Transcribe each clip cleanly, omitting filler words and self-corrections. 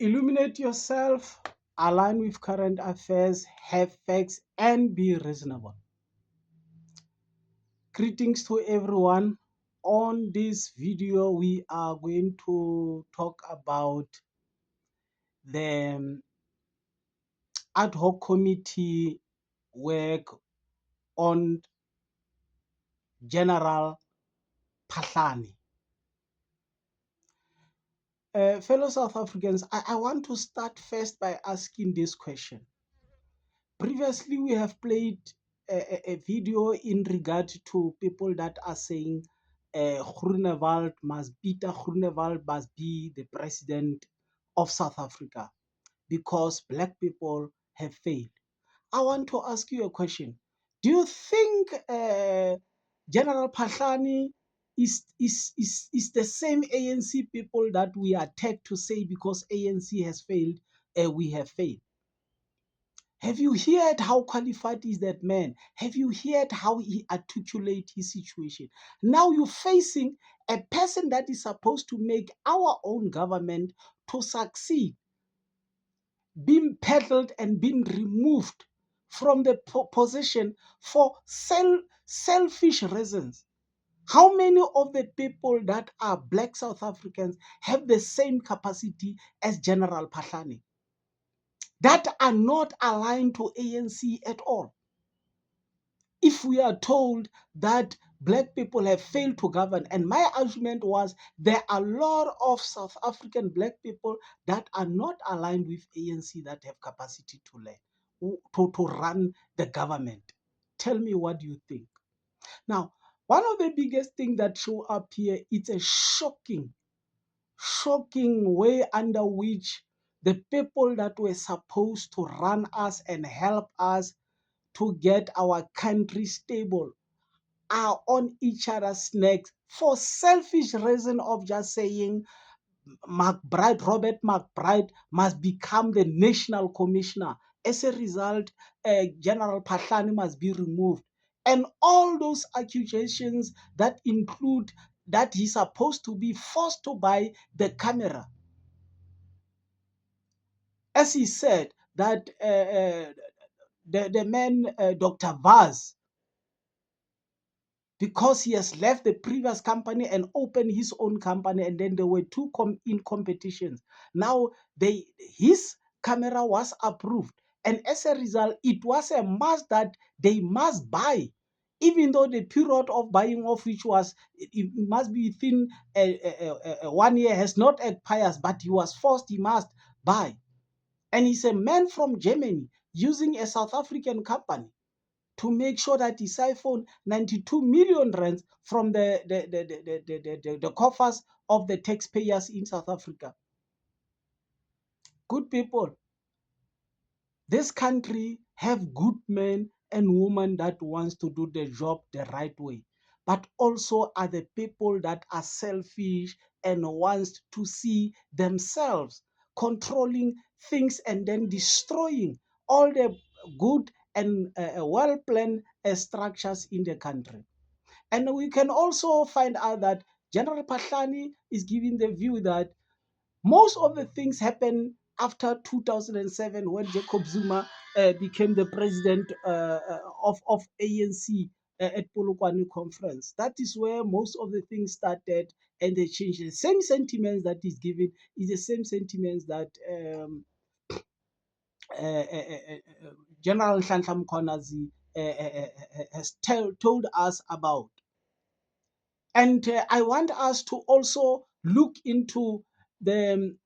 Illuminate yourself, align with current affairs, have facts, and be reasonable. Greetings to everyone. On this video, we are going to talk about the ad hoc committee work on General Phahlane. Fellow South Africans, I want to start first by asking this question. Previously, we have played a video in regard to people that are saying Peter Groenewald must be the president of South Africa because black people have failed. I want to ask you a question. Do you think General Phahlane is the same ANC people that we attack to say because ANC has failed, we have failed? Have you heard how qualified is that man? Have you heard how he articulates his situation? Now you're facing a person that is supposed to make our own government to succeed, being peddled and being removed from the position for selfish reasons. How many of the people that are black South Africans have the same capacity as General Phahlane, that are not aligned to ANC at all? If we are told that black people have failed to govern, and my argument was there are a lot of South African black people that are not aligned with ANC that have capacity to learn, to run the government. Tell me, what do you think? Now, one of the biggest things that show up here, it's a shocking way under which the people that were supposed to run us and help us to get our country stable are on each other's necks for selfish reason of just saying Robert McBride must become the national commissioner. As a result, General Phahlane must be removed. And all those accusations that include that he's supposed to be forced to buy the camera. As he said, that the man, Dr. Vaz, because he has left the previous company and opened his own company, and then there were two in competitions. Now his camera was approved, and as a result, it was a must that they must buy, even though the period of buying of which was it must be within 1 year has not expired, but he was forced, he must buy. And he's a man from Germany using a South African company to make sure that he siphoned 92 million rands from the coffers of the taxpayers in South Africa. Good people, this country have good men and women that wants to do the job the right way, but also are the people that are selfish and wants to see themselves controlling things and then destroying all the good and well-planned structures in the country. And we can also find out that General Phahlane is giving the view that most of the things happen after 2007 when Jacob Zuma became the president of ANC at Polokwane conference. That is where most of the things started, and they changed. The same sentiments that is given is the same sentiments that General Nhlanhla Mkhwanazi has told us about. And I want us to also look into the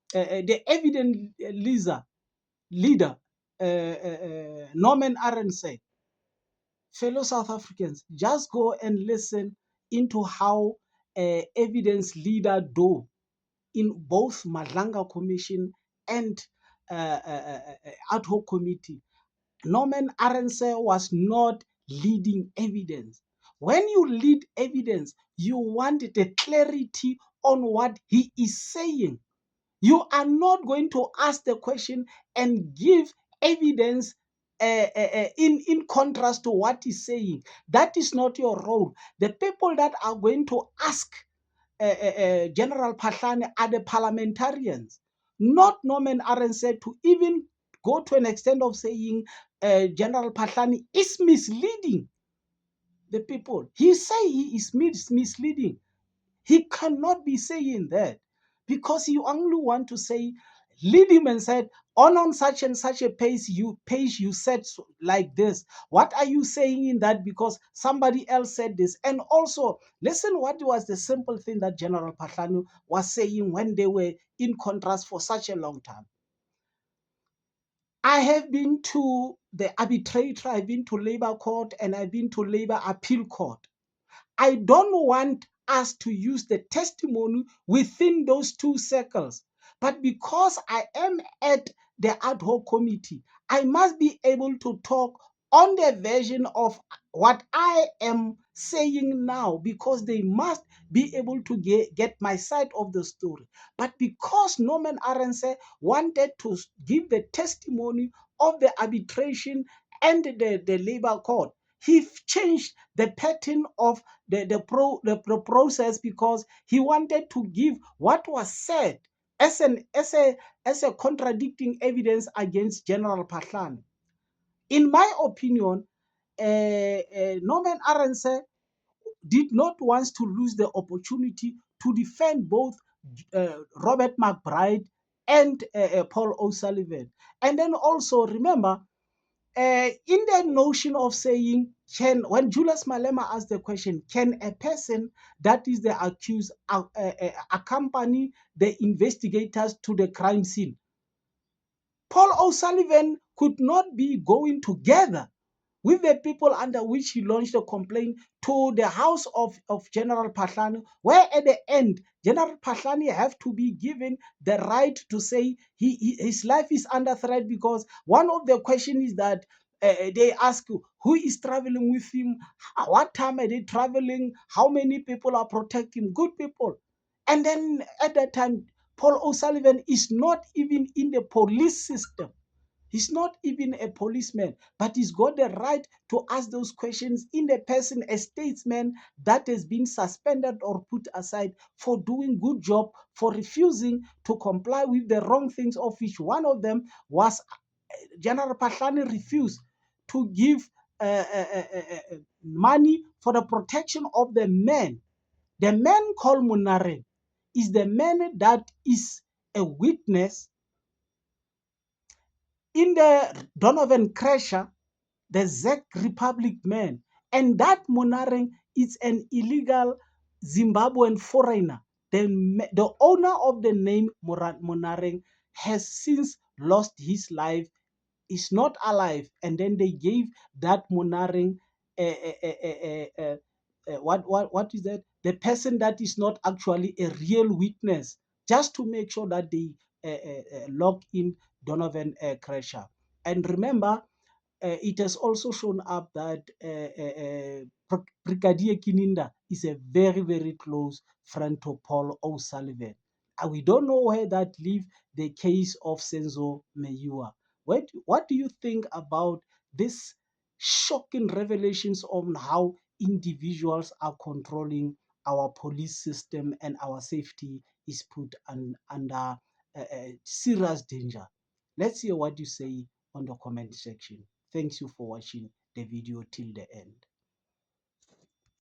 evident leader, Norman Arendse. Fellow South Africans, just go and listen into how evidence leader do in both Madlanga Commission and ad hoc committee. Norman Arendse was not leading evidence. When you lead evidence, you want the clarity on what he is saying. You are not going to ask the question and give evidence in contrast to what he's saying. That is not your role. The people that are going to ask General Phahlane are the parliamentarians, not Norman Arendse to even go to an extent of saying General Pahlani is misleading the people. He say he is misleading. He cannot be saying that, because you only want to say, lead him and said, on such and such a page you said like this. What are you saying in that? Because somebody else said this. And also, listen, what was the simple thing that General Pahlani was saying when they were in contrast for such a long time? I have been to the arbitrator, I've been to labor court, and I've been to labor appeal court. I don't want us to use the testimony within those two circles. But because I am at the ad hoc committee, I must be able to talk on the version of what I am saying now, because they must be able to get my side of the story. But because Norman Arendse wanted to give the testimony of the arbitration and the labor court, he changed the pattern of the process, because he wanted to give what was said as a contradicting evidence against General Pahlani. In my opinion, Norman Arendse did not want to lose the opportunity to defend both Robert McBride and Paul O'Sullivan. And then also remember, in the notion of saying, when Julius Malema asked the question, can a person that is the accused accompany the investigators to the crime scene? Paul O'Sullivan could not be going together with the people under which he launched a complaint to the house of General Pahlani, where at the end, General Pahlani have to be given the right to say his life is under threat, because one of the questions is that they ask who is traveling with him, what time are they traveling, how many people are protecting, good people. And then at that time, Paul O'Sullivan is not even in the police system. He's not even a policeman, but he's got the right to ask those questions in the person, a statesman that has been suspended or put aside for doing good job, for refusing to comply with the wrong things, of which one of them was General Pahlani refused to give money for the protection of the man. The man called Monareng is the man that is a witness in the Donovan Crusher, the Czech Republic man. And that Monareng is an illegal Zimbabwean foreigner. The owner of the name Monareng has since lost his life, is not alive. And then they gave that Monareng what is that? The person that is not actually a real witness, just to make sure that they lock in Donovan Crusher. And remember, it has also shown up that Brigadier Kininda is a very, very close friend to Paul O'Sullivan. And we don't know where that leaves the case of Senzo Meyiwa. What do you think about this shocking revelations on how individuals are controlling our police system, and our safety is put under serious danger? Let's hear what you say on the comment section. Thanks you for watching the video till the end.